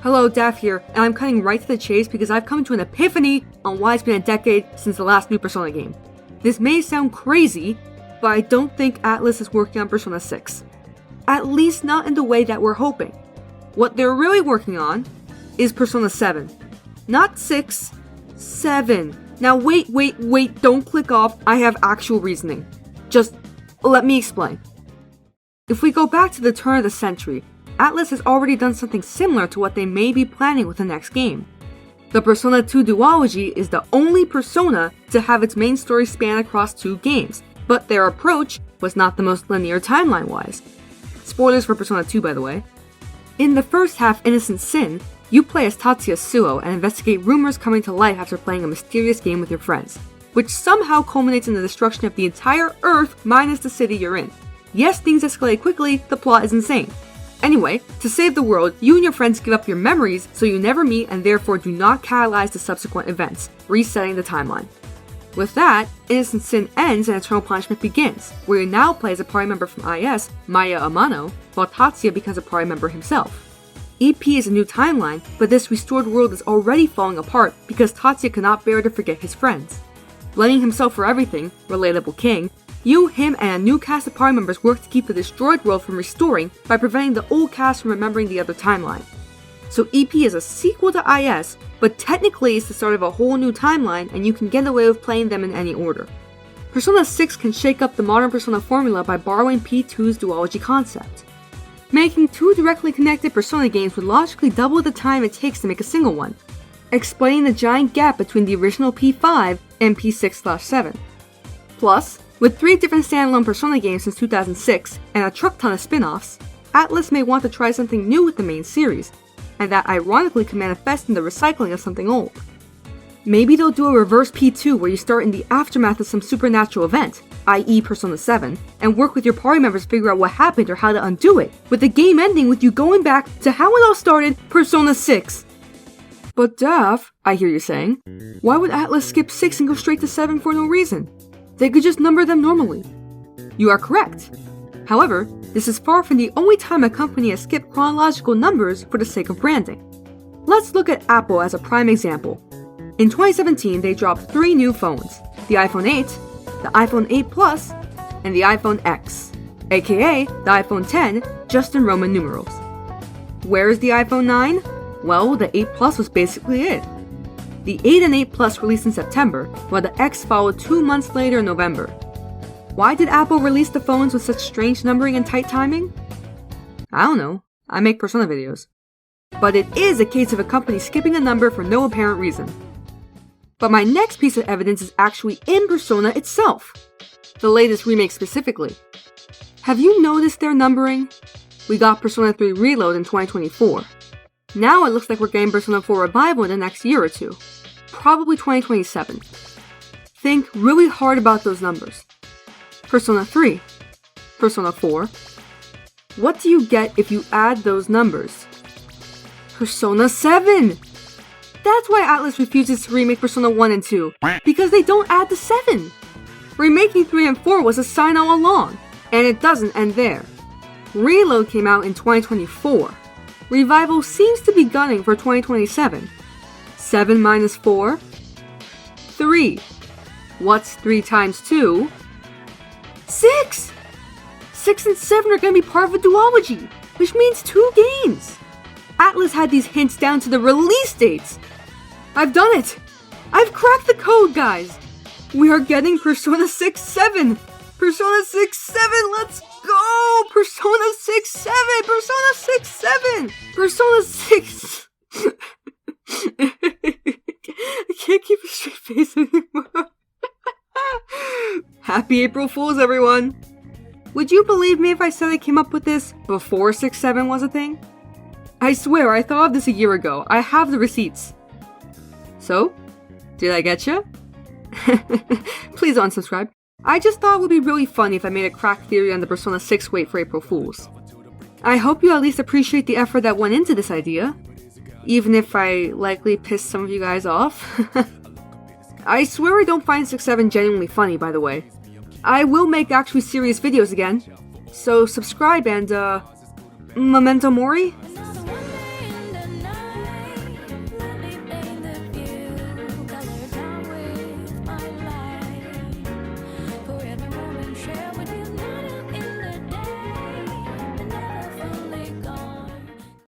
Hello, Daph here, and I'm cutting right to the chase because I've come to an epiphany on why it's been a decade since the last new Persona game. This may sound crazy, but I don't think Atlus is working on Persona 6. At least not in the way that we're hoping. What they're really working on is Persona 7. Not 6, 7. Now wait, don't click off, I have actual reasoning. Just let me explain. If we go back to the turn of the century, Atlus has already done something similar to what they may be planning with the next game. The Persona 2 duology is the only Persona to have its main story span across 2 games, but their approach was not the most linear timeline-wise. Spoilers for Persona 2, by the way. In the first half Innocent Sin, you play as Tatsuya Suo and investigate rumors coming to life after playing a mysterious game with your friends, which somehow culminates in the destruction of the entire Earth minus the city you're in. Yes, things escalate quickly, the plot is insane. Anyway, to save the world, you and your friends give up your memories so you never meet and therefore do not catalyze the subsequent events, resetting the timeline. With that, Innocent Sin ends and Eternal Punishment begins, where you now play as a party member from IS, Maya Amano, while Tatsuya becomes a party member himself. EP is a new timeline, but this restored world is already falling apart because Tatsuya cannot bear to forget his friends. Blaming himself for everything, relatable king, you, him, and a new cast of party members work to keep the destroyed world from restoring by preventing the old cast from remembering the other timeline. So EP is a sequel to IS, but technically it's the start of a whole new timeline and you can get away with playing them in any order. Persona 6 can shake up the modern Persona formula by borrowing P2's duology concept. Making 2 directly connected Persona games would logically double the time it takes to make a single one, explaining the giant gap between the original P5 and P6/7. Plus, with 3 different standalone Persona games since 2006 and a truck ton of spin-offs, Atlus may want to try something new with the main series, and that ironically can manifest in the recycling of something old. Maybe they'll do a reverse P2 where you start in the aftermath of some supernatural event, i.e. Persona 7, and work with your party members to figure out what happened or how to undo it, with the game ending with you going back to how it all started, Persona 6. But Daph, I hear you saying, why would Atlus skip 6 and go straight to 7 for no reason? They could just number them normally. You are correct. However, this is far from the only time a company has skipped chronological numbers for the sake of branding. Let's look at Apple as a prime example. In 2017, they dropped 3 new phones, the iPhone 8, the iPhone 8 Plus, and the iPhone X, aka the iPhone 10, just in Roman numerals. Where is the iPhone 9? Well, the 8 Plus was basically it. The 8 and 8 Plus released in September, while the X followed 2 months later in November. Why did Apple release the phones with such strange numbering and tight timing? I don't know, I make Persona videos. But it is a case of a company skipping a number for no apparent reason. But my next piece of evidence is actually in Persona itself. The latest remake specifically. Have you noticed their numbering? We got Persona 3 Reload in 2024. Now it looks like we're getting Persona 4 Revival in the next year or 2. Probably 2027. Think really hard about those numbers. Persona 3. Persona 4. What do you get if you add those numbers? Persona 7! That's why Atlus refuses to remake Persona 1 and 2, because they don't add the 7! Remaking 3 and 4 was a sign all along, and it doesn't end there. Reload came out in 2024. Revival seems to be gunning for 2027. 7 minus 4? 3. What's 3 times 2? 6! 6 and 7 are gonna be part of a duology, which means 2 games! Atlus had these hints down to the release dates! I've done it! I've cracked the code, guys! We are getting Persona 6-7! Persona 6-7, let's go! Persona 6-7! Persona 6-7! Persona 6... I can't keep a straight face anymore. Happy April Fools, everyone! Would you believe me if I said I came up with this before 6-7 was a thing? I swear, I thought of this a year ago. I have the receipts. So, did I getcha? Please unsubscribe. I just thought it would be really funny if I made a crack theory on the Persona 6 wait for April Fools. I hope you at least appreciate the effort that went into this idea, even if I likely pissed some of you guys off. I swear I don't find 6-7 genuinely funny, by the way. I will make actually serious videos again, so subscribe and, memento mori?